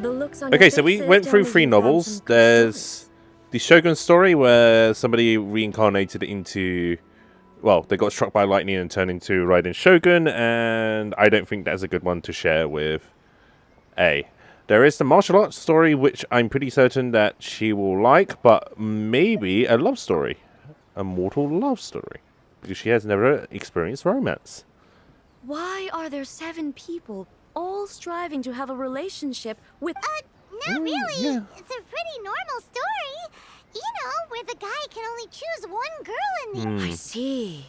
The looks on Okay, your so we faces went tell through me 3 you've had novels. some good There's stories. the Shogun story where somebody reincarnated into... Well, they got struck by lightning and turned into Raiden Shogun, and I don't think that's a good one to share with A. There is the martial arts story, which I'm pretty certain that she will like, but maybe a love story. A mortal love story. Because she has never experienced romance. Why are there 7 people all striving to have a relationship with... Not really. Yeah. It's a pretty normal story. You know, where the guy can only choose one girl in the... I see.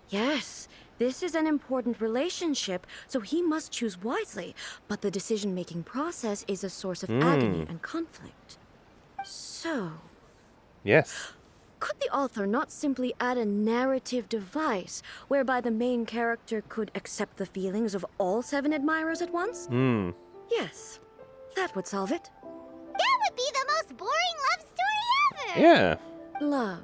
Yes, this is an important relationship, so he must choose wisely. But the decision-making process is a source of agony and conflict. So, Yes. could the author not simply add a narrative device whereby the main character could accept the feelings of all 7 admirers at once? Yes, that would solve it. That would be the most boring love story ever. Yeah. Love.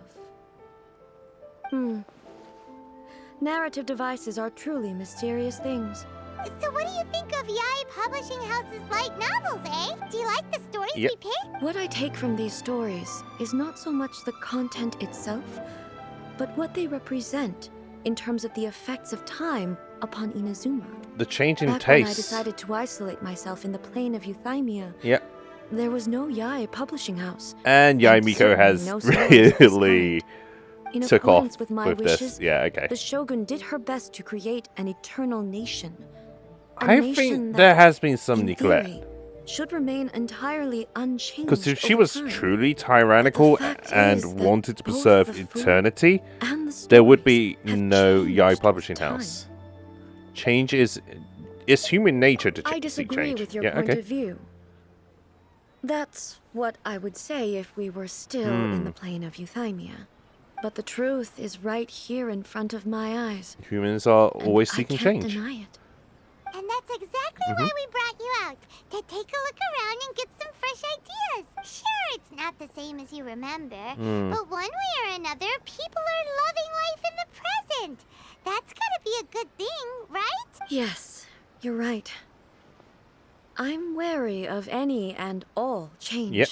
Narrative devices are truly mysterious things. So what do you think of Yae Publishing House's light novels, eh? Do you like the stories Yep. we picked? What I take from these stories is not so much the content itself, but what they represent in terms of the effects of time upon Inazuma. The change in Back when I taste. decided to isolate myself in the plane of Euthymia, Yep. there was no Yae Publishing House. And Yaimiko certainly has no stories of this really In took accordance off with my with wishes, this. Yeah, okay. the Shogun did her best to create an eternal nation. A I nation think that, there has been some in neglect. theory, should remain entirely unchanged. Because if she over was time. truly tyrannical fact and is that wanted to both preserve the food eternity, and the there would stories be have no changed Yae with Publishing time. House. Change is... It's human nature to I seek disagree change. with your Yeah, point okay. of view. That's what I would say if we were still in the plane of Euthymia. But the truth is right here in front of my eyes. Humans are and always I seeking can't change. deny it. And that's exactly why we brought you out. To take a look around and get some fresh ideas. Sure, it's not the same as you remember. But one way or another, people are loving life in the present. That's gotta be a good thing, right? Yes, you're right. I'm wary of any and all change. Yep.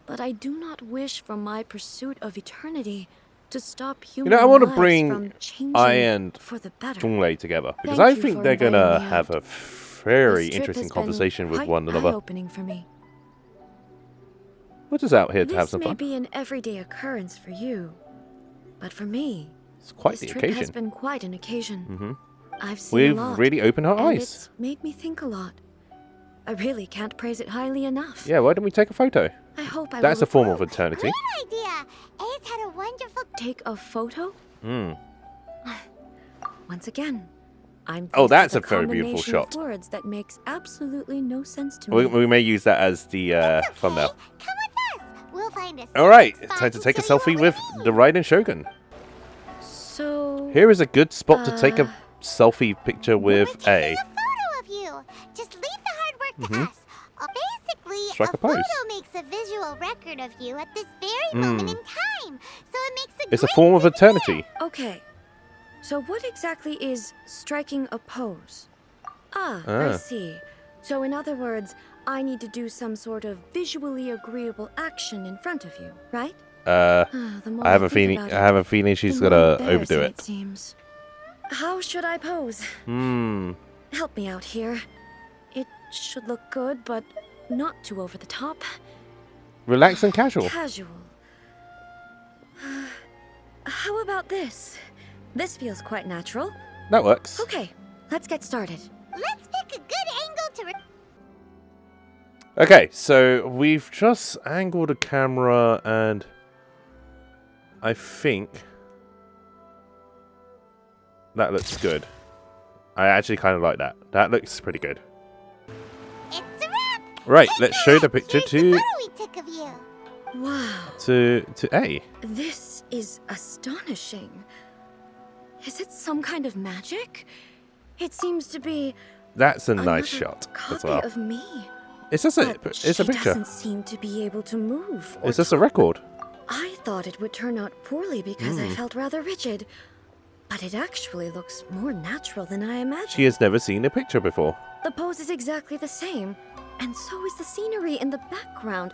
But I do not wish for my pursuit of eternity to stop You human know, I want to lives bring from changing Ai and for the better. Zhonglei together. Because Thank I you think for they're going to inviting me have out. a very This trip interesting has been conversation with quite one another. eye-opening for me. We're just out here to This have some may fun. be an everyday occurrence for you, but for me, It's quite this the trip has occasion. been quite an occasion. I've seen We've a lot, really opened our and eyes. it's made me think a lot. I really can't praise it highly enough. Yeah, why don't we take a photo? I hope I That's will a form of eternity. Great idea. Ace had a wonderful... take a photo. Once again, I'm Oh, faced that's with a very beautiful combination of shot. words that makes absolutely no sense to We, me. we may use that as the thumbnail. Come with us. We'll find a Alright, spot time to and take a show you selfie what with we the mean. Raiden Shogun. So Here is a good spot to take a selfie picture We're with taking A. a photo of you. Just leave the hard work to us. Basically, Strike a photo pose. makes a visual record of you at this very moment in time. So it makes a It's a great form of souvenir. eternity. okay. So what exactly is striking a pose? I Ah. see. So in other words, I need to do some sort of visually agreeable action in front of you, right? The more I have a think feeling. about I it, have a feeling she's the more gonna embarrassing overdo it it. seems. How should I pose? Help me out here. It should look good, but not too over the top. Relax and casual. Casual. How about this? This feels quite natural. That works. Okay, let's get started. Let's pick a good angle to... Okay, so we've just angled the camera, and I think that looks good. I actually kind of like that. That looks pretty good. It's a wrap. Right, Take let's a show look. the picture Here's the to photo we took of you. Wow, A. this is astonishing. Is it some kind of magic? It seems to be That's a nice another shot copy as well. of me. It's just a But it's a she picture. doesn't seem to be able to move. Or It's just a record. I thought it would turn out poorly because I felt rather rigid. But it actually looks more natural than I imagined. She has never seen a picture before. The pose is exactly the same. And so is the scenery in the background.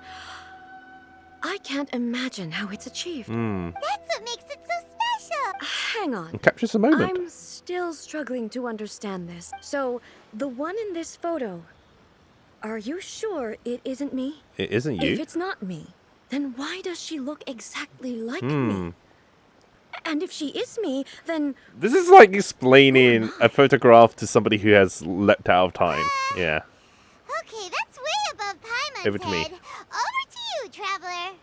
I can't imagine how it's achieved. That's what makes it so special. Hang on. It captures the moment. I'm still struggling to understand this. So, the one in this photo, are you sure it isn't me? It isn't you. If it's not me, then why does she look exactly like me? And if she is me, then... This is like explaining a photograph to somebody who has leapt out of time. Yeah. Okay, that's way above Paimon's Over to me. head. Over to you, traveler.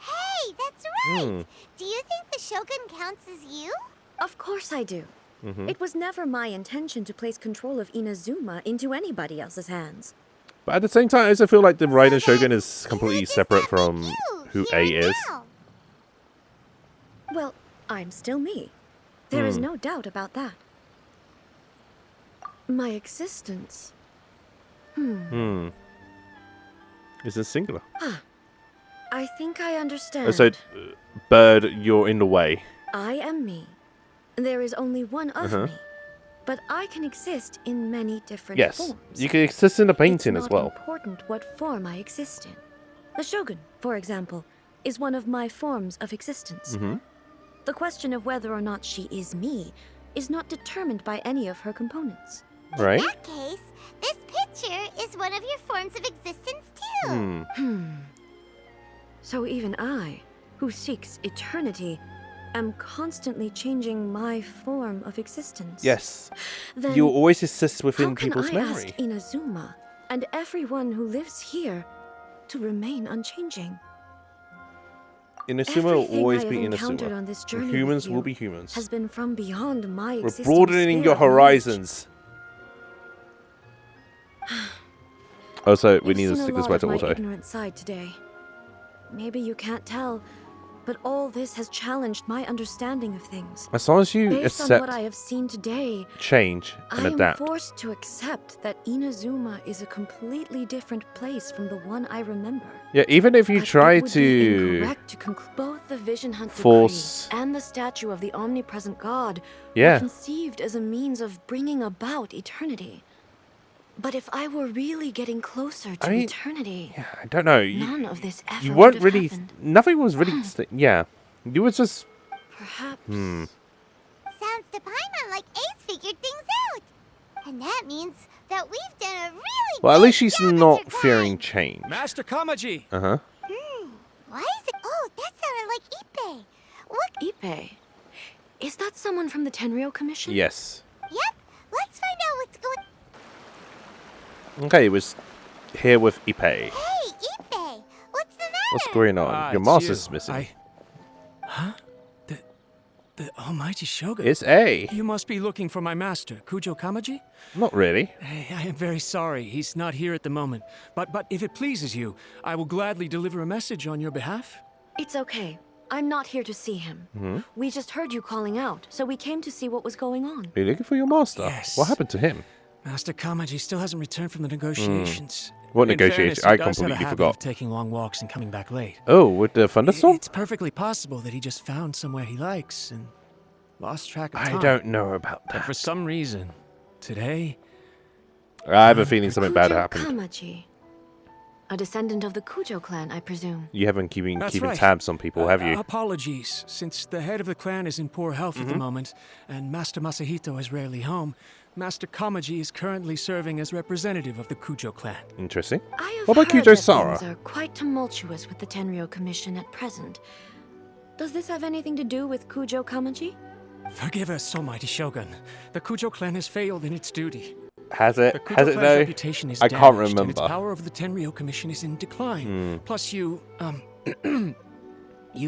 Hey, that's right. Do you think the Shogun counts as you? Of course I do. It was never my intention to place control of Inazuma into anybody else's hands. But at the same time, I also feel like the Raiden Shogun is So completely does separate that from make you, who here A and is. now? Well, I'm still me. There is no doubt about that. My existence. Is it singular? I think I understand. So, bird, you're in the way. I am me. There is only one of me. But I can exist in many different Yes. forms. You can exist in a painting It's as not well. important what form I exist in. The Shogun, for example, is one of my forms of existence. The question of whether or not she is me is not determined by any of her components. Right? In that case, this picture is one of your forms of existence too. So even I, who seeks eternity, am constantly changing my form of existence. Yes. Then You always exist within how can people's I memory. ask Inazuma and everyone who lives here to remain unchanging? Inazuma will Everything always I have be encountered Inazuma. on this journey with Humans you will be humans. has been from beyond my We're existing broadening sphere your of knowledge. horizons. Also, we You've need to seen a stick this lot back of to my auto. ignorant side today. Maybe you can't tell, but all this has challenged my understanding of things. As long as you Based on accept what I have seen today, change and I am adapt. forced to accept that Inazuma is a completely different place from the one I remember. Yeah, even if you But try it would be to... incorrect to conclude both the Vision Hunt force- Decree and the statue of the omnipresent God Yeah. were conceived as a means of bringing about eternity. But if I were really getting closer to I mean, eternity, I don't know. none of this ever You would weren't have really... happened. Nothing was really... yeah. You were just... Perhaps. Sounds to Paimon like Ace figured things out. And that means that we've done a really Well, at good least she's job as not your fearing guide. change. Master Kamaji! Uh-huh. Why is it? Oh, that sounded like Ippei. Look, Ippei. Is that someone from the Tenryou Commission? Yes. yep. Let's find out what's going. Okay, it was here with Ippei. Hey, Ippei, what's the matter? What's going on? Ah, Your it's master's you. missing. Huh? The Almighty Shogun? It's A. You must be looking for my master, Kujou Kamaji? Not really. Hey, I am very sorry. He's not here at the moment. But if it pleases you, I will gladly deliver a message on your behalf. It's okay. I'm not here to see him. We just heard you calling out, so we came to see what was going on. Are you looking for your master? Yes. What happened to him? Master Kamaji still hasn't returned from the negotiations. What In negotiations? fairness, he I does have a completely habit forgot. of taking long walks and coming back late. Oh, with the thunderstorm? It's perfectly possible that he just found somewhere he likes and lost track of time. I don't know about But that. for some reason, today, I have a feeling something bad Kujou happened. Kamaji. A descendant of the Kujou clan, I presume. You haven't keeping That's right. tabs on people, have you? Apologies, since the head of the clan is in poor health at the moment, and Master Masahito is rarely home. Master Kamaji is currently serving as representative of the Kujou clan. Interesting. I have What about heard Kujou that Sara? things are quite tumultuous with the Tenryou Commission at present. Does this have anything to do with Kujou Kamaji? Forgive us, Almighty Shogun. The Kujou clan has failed in its duty. Has it? The Kujou Has it clan's though? reputation is I can't damaged, and its remember. power over the Tenryou Commission is in decline. Plus, you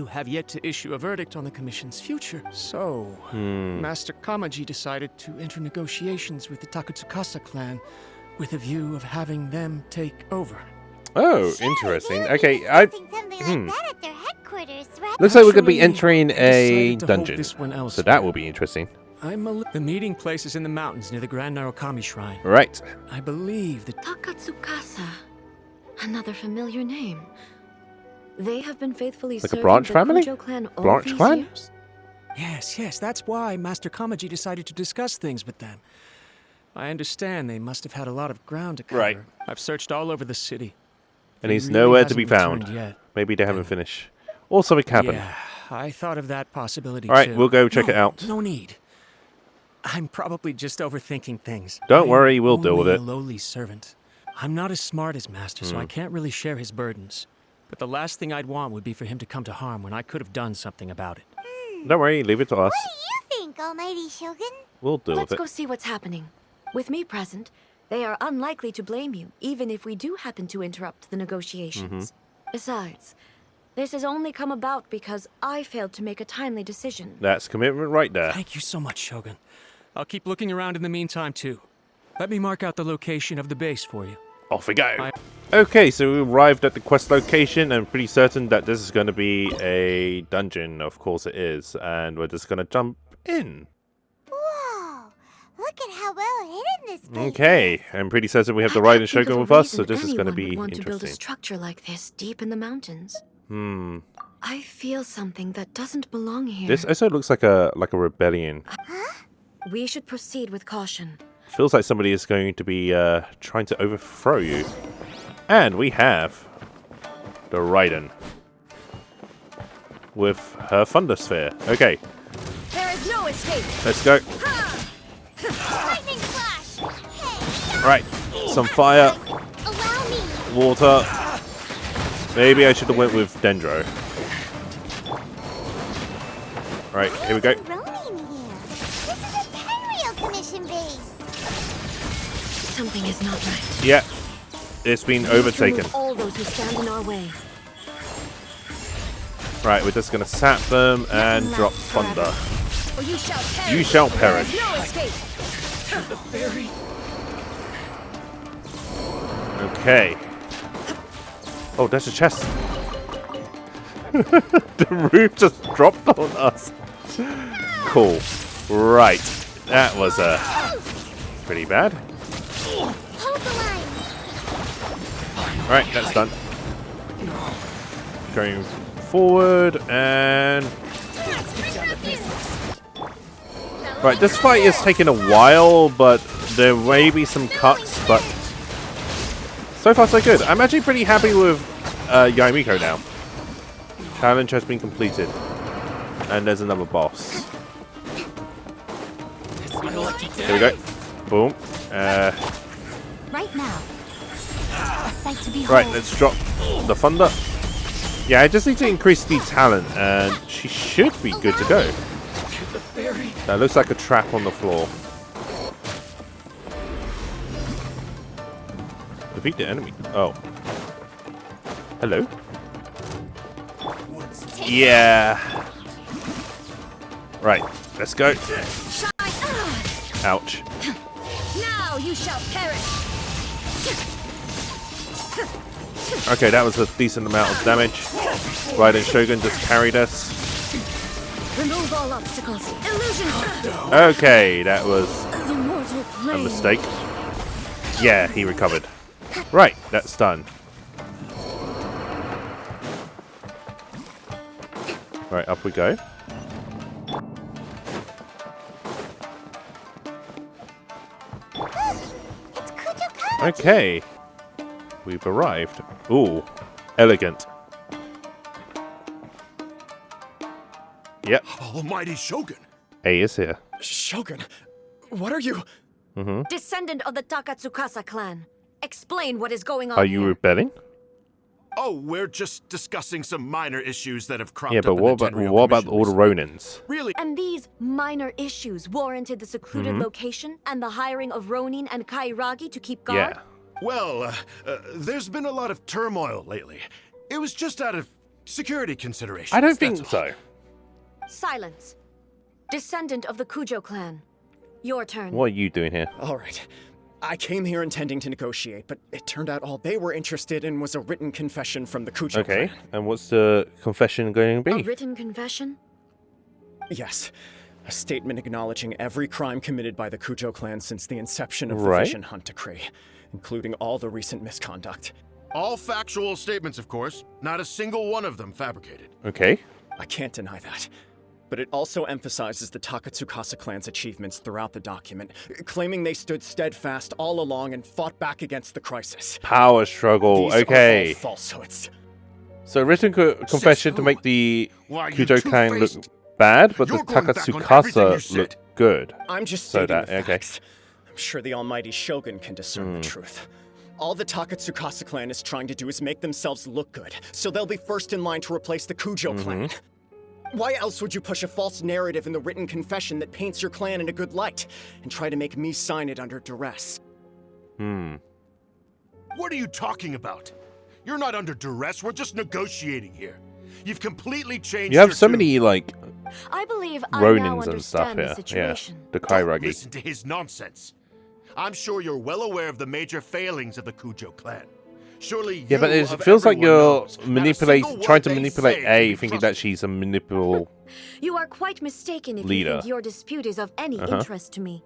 have yet to issue a verdict on the Commission's future. So, Master Kamaji decided to enter negotiations with the Takatsukasa clan with a view of having them take over. Oh, Sure, interesting. they would Okay, be I discussing something like that at their headquarters, right? looks like we're gonna be Actually, entering I a decided to hold dungeon, this one so elsewhere. that will be interesting. The meeting place is in the mountains near the Grand Narukami Shrine. Right. I believe that Takatsukasa. Another familiar name. They have been faithfully Like a serving branch the family? Kujou clan all Branch these clan? years? Yes, that's why Master Kamaji decided to discuss things with them. I understand they must have had a lot of ground to cover. Right. I've searched all over the city. And He he's really nowhere to be hasn't returned found. yet. Maybe they haven't finished. Or something happened. Yeah, I thought of that possibility All right, too. we'll go check No, it out. No need. I'm probably just overthinking things. Don't I'm worry, we'll deal with only it. a lowly servant. I'm not as smart as Master, so I can't really share his burdens. But the last thing I'd want would be for him to come to harm when I could have done something about it. Don't worry, leave it to us. What do you think, Almighty Shogun? We'll deal Let's with go it. see what's happening. With me present, they are unlikely to blame you, even if we do happen to interrupt the negotiations. Besides, this has only come about because I failed to make a timely decision. That's commitment right there. Thank you so much, Shogun. I'll keep looking around in the meantime, too. Let me mark out the location of the base for you. Off we go. Okay, so we arrived at the quest location and pretty certain that this is going to be a dungeon. Of course it is. And we're just going to jump in. Whoa! Look at how well hidden this place Okay, is. I'm pretty certain we have the I Raiden can't think Shogun of with a us, so reason this is going to anyone be would want to build a interesting. structure like this deep in the mountains. Hmm. I feel something that doesn't belong here. This also looks like a rebellion. We should proceed with caution. Feels like somebody is going to be trying to overthrow you. And we have the Raiden with her Thunder Sphere. Okay, There is no escape. let's go. Lightning flash! Hey, Right, some fire, allow me! water. Maybe I should have went with Dendro. Right, here we go. Ronin here. This is a Tenryou commission base. Something is not right. Yeah, it's been We must overtaken. remove all those who stand in our way. Right, we're just gonna sap them and Nothing drop lasts thunder. forever. Or you shall perish. You shall There perish. is no escape. Okay. Oh, there's a chest. The roof just dropped on us. Cool. Right. That was pretty bad. Hold the line. Right, that's done. Going forward and... Right, this fight is taking a while, but there may be some cuts, but... So far so good. I'm actually pretty happy with Yamiko now. Challenge has been completed. And there's another boss. Here we go. Boom. Right now. A sight to behold. Right, let's drop the thunder. Yeah, I just need to increase the talent, and she should be good to go. That looks like a trap on the floor. Defeat the enemy. Oh. Hello? Yeah. Right, let's go. Ouch. Now you shall perish. Okay, that was a decent amount of damage. Raiden Shogun just carried us. Remove all obstacles. Illusion. Okay, that was The mortal a plane. mistake. Yeah, he recovered. Right, that's done. Right, up we go. It's Kujou Kamaji. Okay. We've arrived. Ooh, elegant. Yep, Almighty Shogun! A is here. Shogun, what are you? Descendant of the Takatsukasa clan. Explain what is going on Are you here. rebelling? Oh, we're just discussing some minor issues that have cropped Yeah, up but in what the about, Tenryou what about Commission all the recently. Ronins? Really? And these minor issues warranted the secluded location and the hiring of Ronin and Kairagi to keep guard? Yeah. Well, there's been a lot of turmoil lately. It was just out of security considerations. I don't think that's all. so. Silence. Descendant of the Kujou clan. Your turn. What are you doing here? All right. I came here intending to negotiate, but it turned out all they were interested in was a written confession from the Kujou Okay, clan. and what's the confession going to A be? written confession? Yes. A statement acknowledging every crime committed by the Kujou clan since the inception of Right. the Vision Hunt Decree, including all the recent misconduct. All factual statements, of course. Not a single one of them fabricated. Okay. I can't deny that. but it also emphasizes the Takatsukasa clan's achievements throughout the document, claiming they stood steadfast all along and fought back against the crisis. Power struggle. These Okay. are all falsehoods. So written confession to make the Why, you Kujou clan look two-faced- bad, but the You're going back on everything you Takatsukasa said. look good. I'm just So stating that- the okay. facts. I'm sure the almighty Shogun can discern the truth. All the Takatsukasa clan is trying to do is make themselves look good, so they'll be first in line to replace the Kujou clan. Why else would you push a false narrative in the written confession that paints your clan in a good light, and try to make me sign it under duress? What are you talking about? You're not under duress. We're just negotiating here. You've completely changed. You have your so tune. many like I believe I now Ronins and stuff understand the here. situation. Yeah, the Don't Kairagi. listen to his nonsense. I'm sure you're well aware of the major failings of the Kujou clan. Surely Yeah, but you, it of feels like everyone you're knows, not a single trying word to they manipulate say can A, be thinking trusted. that she's a manipulable. You are quite mistaken if Leader. you think your dispute is of any interest to me.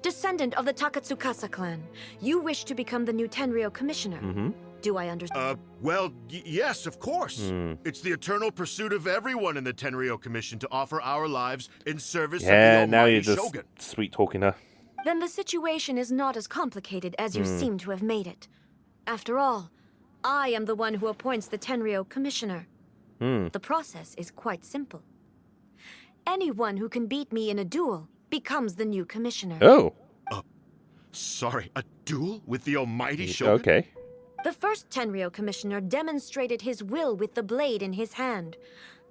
Descendant of the Takatsukasa clan, you wish to become the new Tenryou commissioner. Do I understand? Well, yes, of course. It's the eternal pursuit of everyone in the Tenryou Commission to offer our lives in service Yeah, of the now almighty you're just Shogun. sweet talking her. Then the situation is not as complicated as you seem to have made it. After all, I am the one who appoints the Tenryou commissioner. The process is quite simple. Anyone who can beat me in a duel becomes the new commissioner. Oh, Sorry, a duel with the almighty Shogun? okay. The first Tenryou commissioner demonstrated his will with the blade in his hand.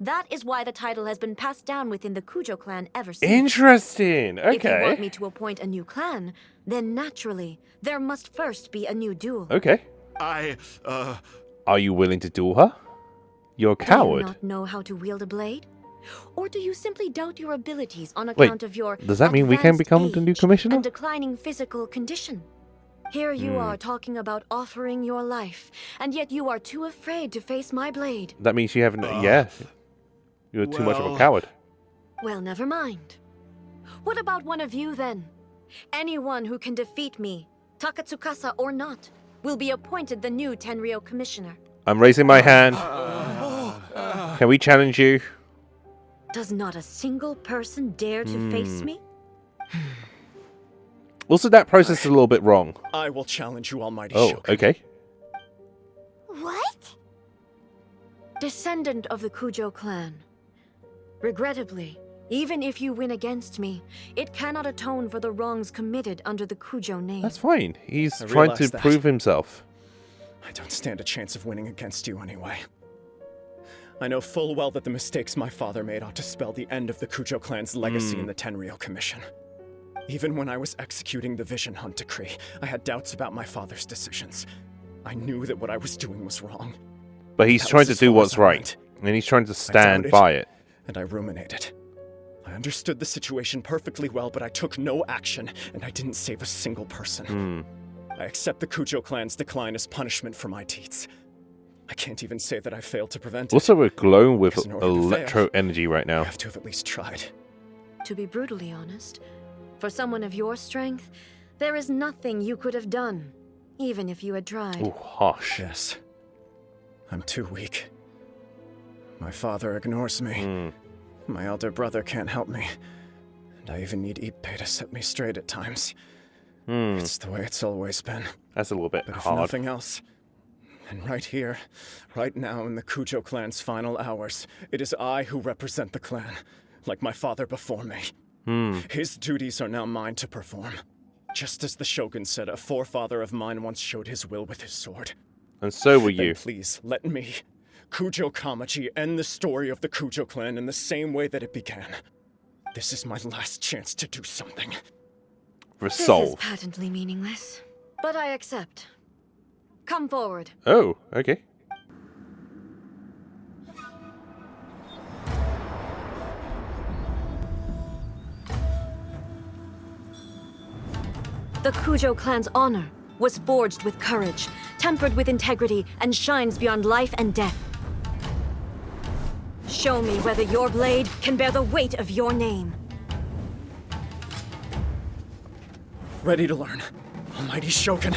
That is why the title has been passed down within the Kujou clan ever since. Interesting. If you want Okay. me to appoint a new clan, then naturally, there must first be a new duel. Okay. Are you willing to duel her? You're a Do you coward. not know how to wield a blade? Or do you simply doubt your abilities on Wait, account of your does that mean we can advanced become the new age commissioner? and declining physical condition? Here you are talking about offering your life, and yet you are too afraid to face my blade. That means you haven't. Yeah. You're too much of a well- coward. Well, never mind. What about one of you then? Anyone who can defeat me, Takatsukasa or not, will be appointed the new Tenryou commissioner. I'm raising my hand. Can we challenge you? Does not a single person dare to face me? Also, that process is a little bit wrong. I will challenge you, almighty Oh, Shogun. okay. What? Descendant of the Kujou clan. Regrettably, even if you win against me, it cannot atone for the wrongs committed under the Kujou name. That's fine. He's I trying to realize that. prove himself. I don't stand a chance of winning against you anyway. I know full well that the mistakes my father made ought to spell the end of the Kujou clan's legacy in the Tenryou Commission. Even when I was executing the Vision Hunt decree, I had doubts about my father's decisions. I knew that what I was doing was wrong, But he's That trying was to as do far what's as I right. went. And he's trying to stand doubted. by it. and I ruminated. I understood the situation perfectly well, but I took no action, and I didn't save a single person. I accept the Kujou clan's decline as punishment for my deeds. I can't even say that I failed to prevent it. Also, we're glowing with Because in order to fail, electro energy right I now. have to have at least tried. To be brutally honest, for someone of your strength, there is nothing you could have done, even if you had tried. Oh, harsh. Yes. I'm too weak. My father ignores me. My elder brother can't help me. And I even need Ippei to set me straight at times. It's the way it's always been. That's a little bit But if hard. nothing else, and right here, right now in the Kujou clan's final hours, it is I who represent the clan, like my father before me. His duties are now mine to perform. Just as the Shogun said, a forefather of mine once showed his will with his sword. And so will Then you. please, let me, Kujou Kamaji, end the story of the Kujou clan in the same way that it began. This is my last chance to do something. This is Resolve. patently meaningless, but I accept. Come forward. Oh, okay. The Kujou clan's honor was forged with courage, tempered with integrity, and shines beyond life and death. Show me whether your blade can bear the weight of your name. Ready to learn. Almighty Shogun.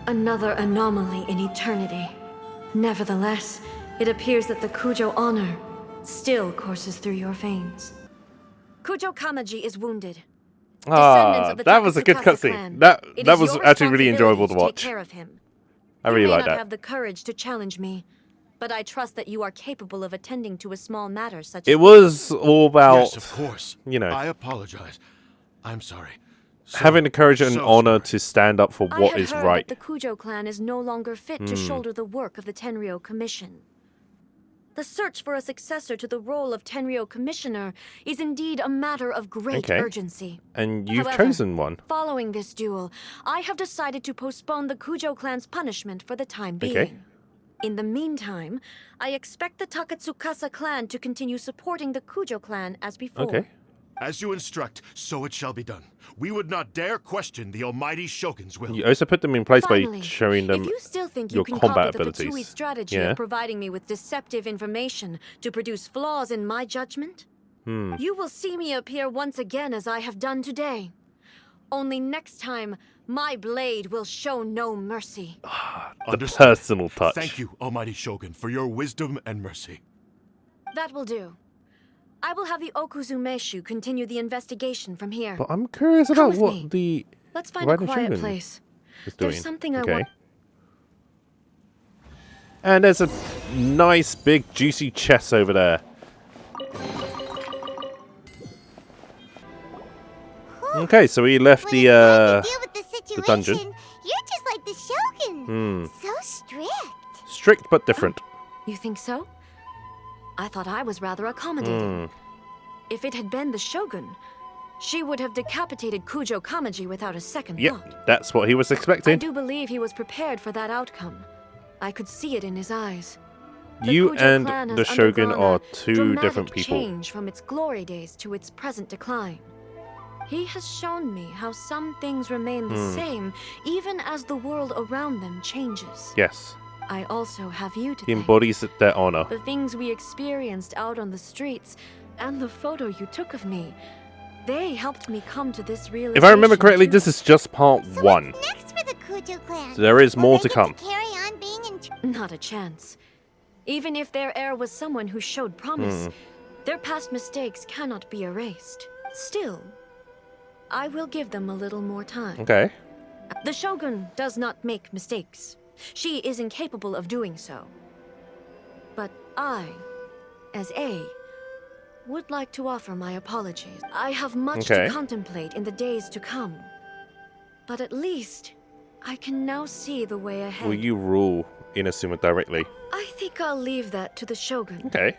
Another anomaly in eternity. Nevertheless, it appears that the Kujou honor still courses through your veins. Kujou Kamaji is wounded. Descendants of the that was a good Takasukasa cutscene. clan, That it that is was your actually really enjoyable to responsibility watch. take care of him. I really You may like not that. have the courage to challenge me, but I trust that you are capable of attending to a small matter such It as was all about, Yes, of course. you know, I apologize. I'm sorry. having the courage and so honor sorry. to stand up for I what have is heard right. that the Kujou clan is no longer fit to shoulder the work of the Tenryou Commission. The search for a successor to the role of Tenryou Commissioner is indeed a matter of great Okay. urgency. And you've However, chosen one. Following this duel, I have decided to postpone the Kujou clan's punishment for the time being. Okay. In the meantime, I expect the Takatsukasa clan to continue supporting the Kujou clan as before. Okay. As you instruct, so it shall be done. We would not dare question the almighty Shogun's will. You also put them in place Finally, by showing them if you still think your you can combat copy the Fatsui abilities. strategy Yeah. of providing me with deceptive information to produce flaws in my judgment, you will see me appear once again as I have done today. Only next time, my blade will show no mercy. the Understood. personal touch. Thank you, almighty Shogun, for your wisdom and mercy. That will do. I will have the Okuzumeshu continue the investigation from here. But I'm curious Come about with what me. the Let's find a Raiden quiet Shogun place. is doing. There's something I Okay. want. And there's a nice big juicy chest over there. Okay, so we left When it's time to the deal with the situation, dungeon. you're just like the Shogun. So strict. strict but different. You think so? I thought I was rather accommodating. If it had been the Shogun, she would have decapitated Kujou Kamaji without a second Yep, thought. that's what he was I expecting. do believe he was prepared for that outcome. I could see it in his eyes. The You Kujou and clan has the Shogun undergone are a two dramatic different people. change from its glory days to its present decline. He has shown me how some things remain the same, even as the world around them changes. Yes, I also have you to he thank. embodies their honor. The things we experienced out on the streets, and the photo you took of me, they helped me come to this realization. If I remember correctly, too. this is just part So 1. what's next for the Kujou clan? So there is Will more they to get come. carry on being in Not a chance. Even if their heir was someone who showed promise, their past mistakes cannot be erased. Still, I will give them a little more time. Okay. The Shogun does not make mistakes. She is incapable of doing so. But I, as Ei, would like to offer my apologies. I have much Okay. to contemplate in the days to come. But at least, I can now see the way ahead. Will you rule Inazuma directly? I think I'll leave that to the Shogun. Okay.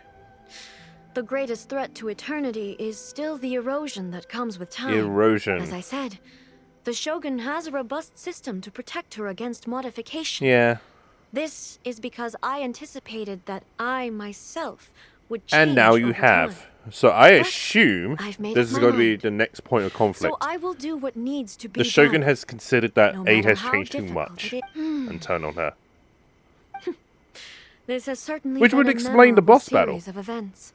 The greatest threat to eternity is still the erosion that comes with time. Erosion. As I said, the Shogun has a robust system to protect her against modification. Yeah. This is because I anticipated that I myself would change And now you over have. time. So I But assume I've made this up is my going to be mind. the next point of conflict. So I will do what needs to be The Shogun done, has considered that no Ei matter has how changed too difficult much it is. and turned on her. This has certainly Which been would a explain the memorable boss battle. series of events.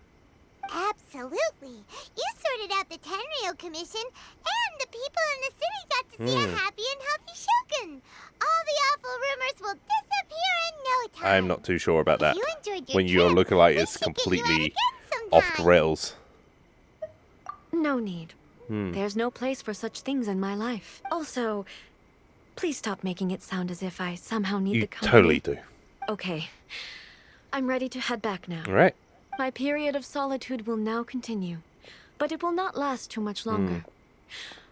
Absolutely. You sorted out the Tenryou Commission, and the people in the city got to see a happy and healthy Shogun. All the awful rumors will disappear in no time. I'm not too sure about that. You enjoyed your When your trip, lookalike we is should get you out completely again off sometime. the rails. No need. There's no place for such things in my life. Also, please stop making it sound as if I somehow need You the company. totally do. Okay. I'm ready to head back now. All right. My period of solitude will now continue, but it will not last too much longer.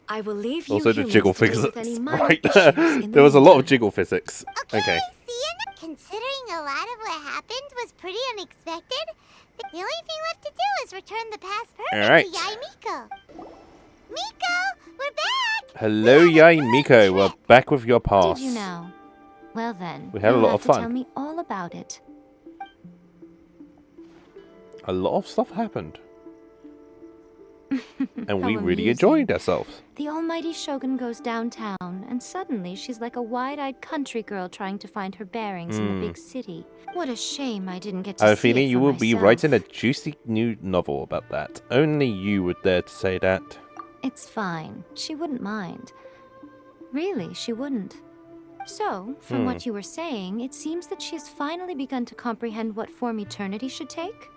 I will leave you Also, the humans jiggle to deal physics. with any minor Right. issues in the There was a lot of meantime. jiggle physics. Okay. See you. Considering a lot of what happened was pretty unexpected, the only thing left to do is return the past permit All right. to Yai Miko. Miko, we're back! Hello, Yai Miko. We're back with your pass. Did you now? Well then, We had a you'll lot have of to fun. tell me all about it. A lot of stuff happened. And we How really amusing. enjoyed ourselves. The almighty Shogun goes downtown, and suddenly she's like a wide-eyed country girl trying to find her bearings in the big city. What a shame I didn't get to I have a see it feeling you for will be myself. writing a juicy new novel about that. Only you would dare to say that. It's fine. She wouldn't mind. Really, she wouldn't. So, from what you were saying, it seems that she has finally begun to comprehend what form eternity should take.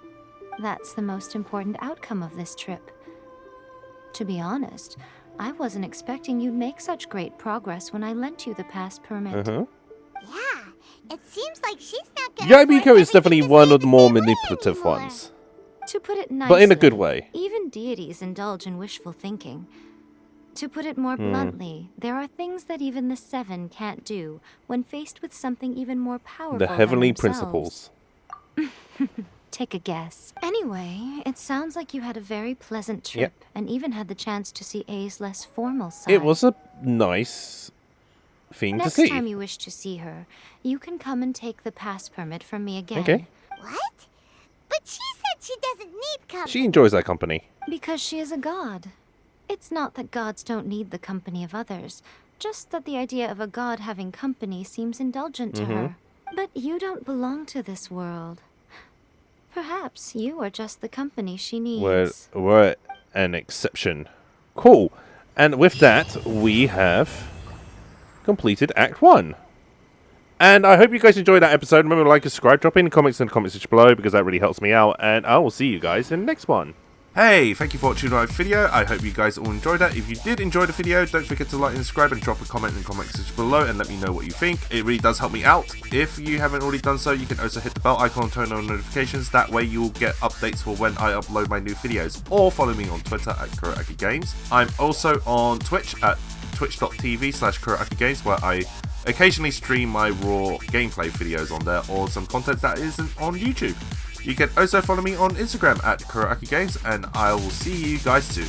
That's the most important outcome of this trip. To be honest, I wasn't expecting you'd make such great progress when I lent you the pass permit. Uh-huh. Yeah, it seems like she's not gonna Yai force Miko is everything definitely to one stay of the the more same way manipulative anymore. ones. To put it nicely, But in a good way. Even deities indulge in wishful thinking. To put it more bluntly, there are things that even the Seven can't do when faced with something even more powerful The than heavenly themselves. principles. Take a guess. Anyway, it sounds like you had a very pleasant trip and even had the chance to see Ei's less formal side. It was a nice thing Next to see. time you wish to see her, you can come and take the pass permit from me again. Okay. What? But she said she doesn't need company. She enjoys our company. Because she is a god. It's not that gods don't need the company of others, just that the idea of a god having company seems indulgent to her. But you don't belong to this world. Perhaps you are just the company she needs. We're an exception. Cool. And with that, we have completed Act 1. And I hope you guys enjoyed that episode. Remember to like and subscribe. Drop in the comments in the comment section below because that really helps me out. And I will see you guys in the next one. Hey, thank you for watching my video. I hope you guys all enjoyed that. If you did enjoy the video, don't forget to like and subscribe and drop a comment in the comment section below and let me know what you think. It really does help me out. If you haven't already done so, you can also hit the bell icon and turn on notifications. That way you'll get updates for when I upload my new videos. Or follow me on Twitter at KuroAkiGames. I'm also on Twitch at twitch.tv/KuroAkiGames, where I occasionally stream my raw gameplay videos on there or some content that isn't on YouTube. You can also follow me on Instagram at KuroAkiGames, and I will see you guys soon.